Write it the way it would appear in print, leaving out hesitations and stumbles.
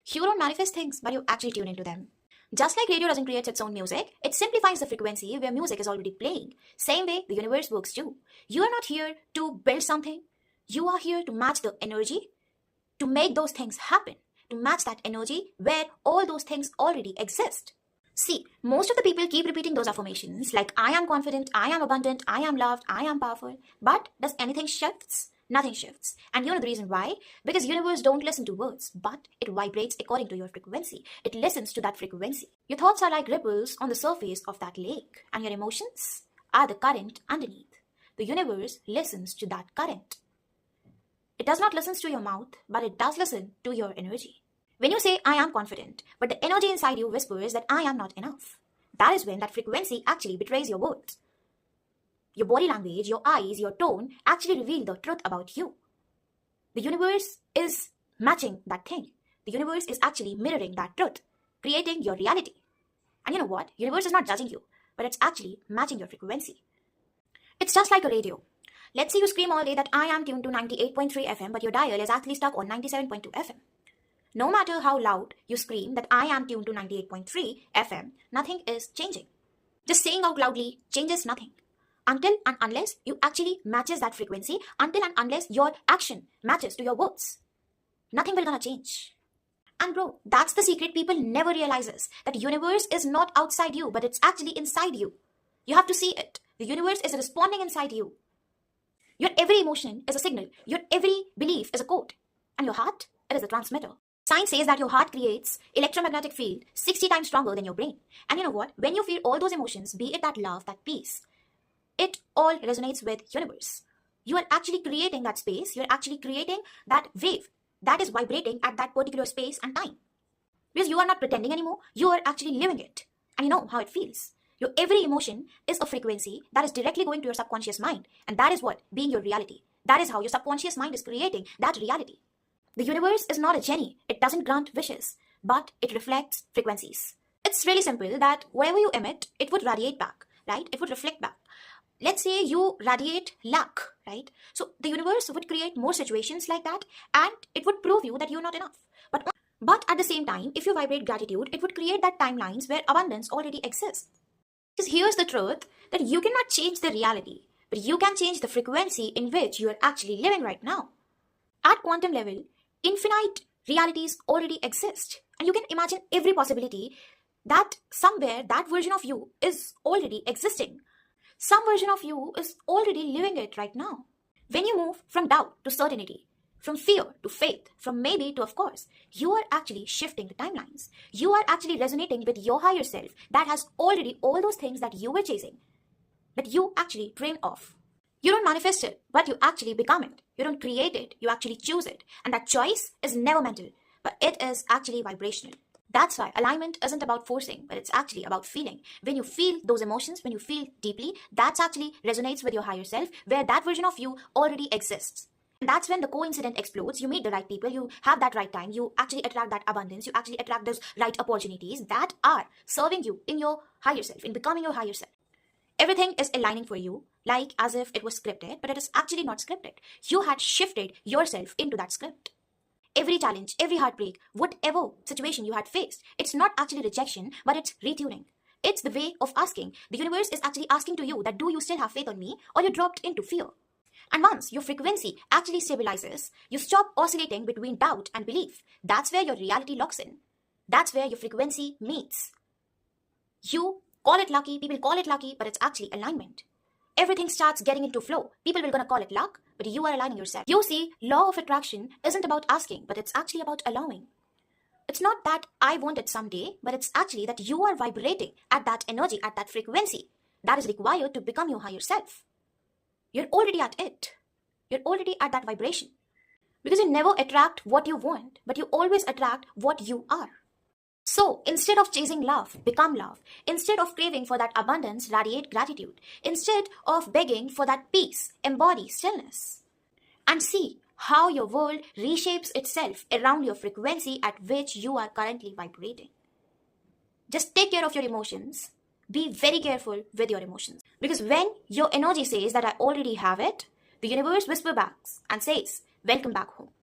You don't manifest things, but you actually tune into them. Just like radio doesn't create its own music, it simply finds the frequency where music is already playing. Same way the universe works too. You are not here to build something. You are here to match the energy, to make those things happen, to match that energy where all those things already exist. See, most of the people keep repeating those affirmations like I am confident, I am abundant, I am loved, I am powerful. But does anything shifts? Nothing shifts. And you know the reason why? Because universe don't listen to words, but it vibrates according to your frequency. It listens to that frequency. Your thoughts are like ripples on the surface of that lake, and your emotions are the current underneath. The universe listens to that current. It does not listen to your mouth, but it does listen to your energy. When you say, I am confident, but the energy inside you whispers that I am not enough, that is when that frequency actually betrays your words. Your body language, your eyes, your tone actually reveal the truth about you. The universe is matching that thing. The universe is actually mirroring that truth, creating your reality. And you know what? Universe is not judging you, but it's actually matching your frequency. It's just like a radio. Let's say you scream all day that I am tuned to 98.3 FM, but your dial is actually stuck on 97.2 FM. No matter how loud you scream that I am tuned to 98.3 FM, nothing is changing. Just saying out loudly changes nothing. Until and unless you actually matches that frequency, until and unless your action matches to your words, nothing will gonna change. And bro, that's the secret people never realizes, that universe is not outside you, but it's actually inside you. You have to see it. The universe is responding inside you. Your every emotion is a signal. Your every belief is a code. And your heart, it is a transmitter. Science says that your heart creates electromagnetic field 60 times stronger than your brain. And you know what? When you feel all those emotions, be it that love, that peace, it all resonates with universe. You are actually creating that space. You're actually creating that wave that is vibrating at that particular space and time. Because you are not pretending anymore. You are actually living it. And you know how it feels. Your every emotion is a frequency that is directly going to your subconscious mind. And that is what being your reality. That is how your subconscious mind is creating that reality. The universe is not a genie. It doesn't grant wishes, but it reflects frequencies. It's really simple that whatever you emit, it would radiate back, right? It would reflect back. Let's say you radiate luck, right? So the universe would create more situations like that, and it would prove you that you're not enough. But at the same time, if you vibrate gratitude, it would create that timelines where abundance already exists. Because here's the truth, that you cannot change the reality, but you can change the frequency in which you are actually living right now. At quantum level, infinite realities already exist. And you can imagine every possibility that somewhere that version of you is already existing. Some version of you is already living it right now. When you move from doubt to certainty, from fear to faith, from maybe to of course, you are actually shifting the timelines. You are actually resonating with your higher self that has already all those things that you were chasing, that you actually dreamed of. You don't manifest it, but you actually become it. You don't create it, you actually choose it. And that choice is never mental, but it is actually vibrational. That's why alignment isn't about forcing, but it's actually about feeling. When you feel those emotions, when you feel deeply, that actually resonates with your higher self, where that version of you already exists. And that's when the coincidence explodes. You meet the right people, you have that right time, you actually attract that abundance, you actually attract those right opportunities that are serving you in your higher self, in becoming your higher self. Everything is aligning for you, like as if it was scripted, but it is actually not scripted. You had shifted yourself into that script. Every challenge, every heartbreak, whatever situation you had faced, it's not actually rejection, but it's retuning. It's the way of asking. The universe is actually asking to you that do you still have faith on me, or you dropped into fear? And once your frequency actually stabilizes, you stop oscillating between doubt and belief. That's where your reality locks in. That's where your frequency meets. You call it lucky, people call it lucky, but it's actually alignment. Everything starts getting into flow. People will gonna call it luck, but you are aligning yourself. You see, law of attraction isn't about asking, but it's actually about allowing. It's not that I want it someday, but it's actually that you are vibrating at that energy, at that frequency that is required to become your higher self. You're already at it. You're already at that vibration. Because you never attract what you want, but you always attract what you are. So, instead of chasing love, become love. Instead of craving for that abundance, radiate gratitude. Instead of begging for that peace, embody stillness. And see how your world reshapes itself around your frequency at which you are currently vibrating. Just take care of your emotions. Be very careful with your emotions. Because when your energy says that I already have it, the universe whispers back and says, welcome back home.